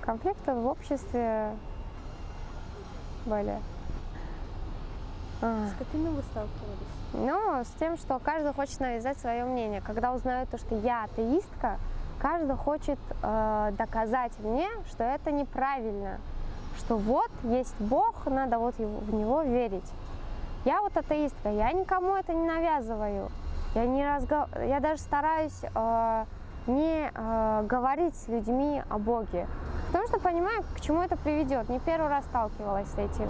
Конфликты в обществе были. С какими вы сталкивались? Ну, с тем, что каждый хочет навязать свое мнение. Когда узнают то, что я атеистка, каждый хочет доказать мне, что это неправильно, что вот есть Бог, надо вот в Него верить. Я вот атеистка, я никому это не навязываю. Я даже стараюсь не говорить с людьми о Боге, потому что понимаю, к чему это приведет. Не первый раз сталкивалась с этим.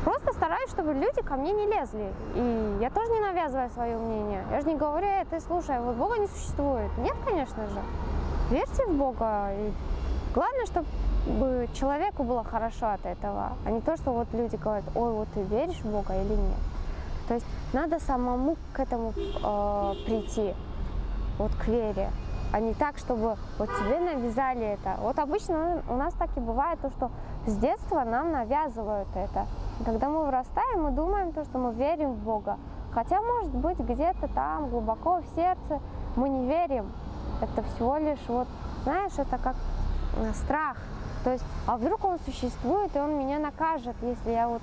Просто стараюсь, чтобы люди ко мне не лезли. И я тоже не навязываю свое мнение. Я же не говорю, ты слушай, вот Бога не существует. Нет, конечно же. Верьте в Бога. И главное, чтобы человеку было хорошо от этого, а не то, что вот люди говорят, ой, вот ты веришь в Бога или нет. То есть надо самому к этому прийти, вот к вере, а не так, чтобы вот тебе навязали это. Вот обычно у нас так и бывает, то, что с детства нам навязывают это. И когда мы вырастаем, мы думаем, то, что мы верим в Бога. Хотя, может быть, где-то там, глубоко в сердце, мы не верим. Это всего лишь, вот, знаешь, это как страх. То есть, а вдруг он существует, и он меня накажет, если я вот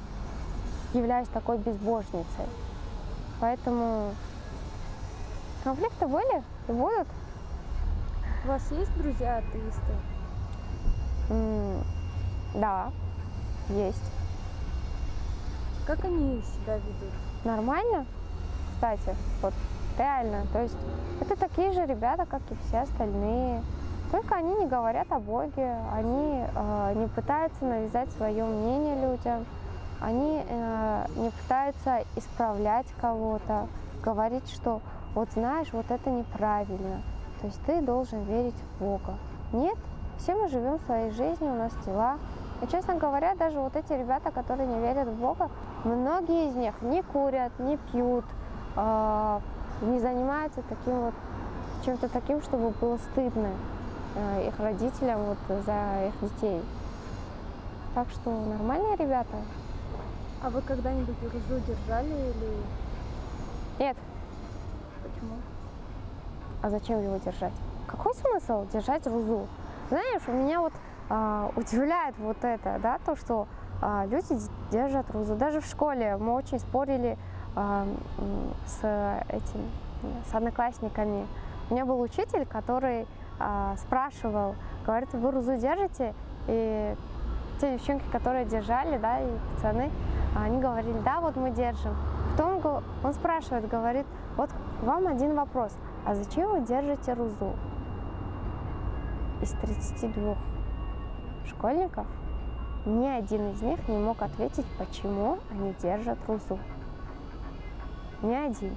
являюсь такой безбожницей. Поэтому конфликты были и будут. У вас есть друзья-атеисты? Да, есть. Как они себя ведут? Нормально, кстати, вот реально. То есть это такие же ребята, как и все остальные. Только они не говорят о Боге, они не пытаются навязать свое мнение людям, они не пытаются исправлять кого-то, говорить, что вот знаешь, вот это неправильно, то есть ты должен верить в Бога. Нет, все мы живем своей жизнью, у нас дела. И, честно говоря, даже вот эти ребята, которые не верят в Бога, многие из них не курят, не пьют, не занимаются таким вот чем-то таким, чтобы было стыдно их родителям вот за их детей. Так что нормальные ребята. А вы когда-нибудь рузу держали или... Нет. Почему? А зачем его держать? Какой смысл держать рузу? Знаешь, у меня вот удивляет вот это, да, то, что люди держат рузу. Даже в школе мы очень спорили с одноклассниками. У меня был учитель, который спрашивал, говорит, вы рузу держите? И те девчонки, которые держали, да, и пацаны, они говорили, да, вот мы держим. Потом он спрашивает, говорит, вот вам один вопрос, а зачем вы держите рузу? Из 32 школьников ни один из них не мог ответить, почему они держат рузу. Ни один.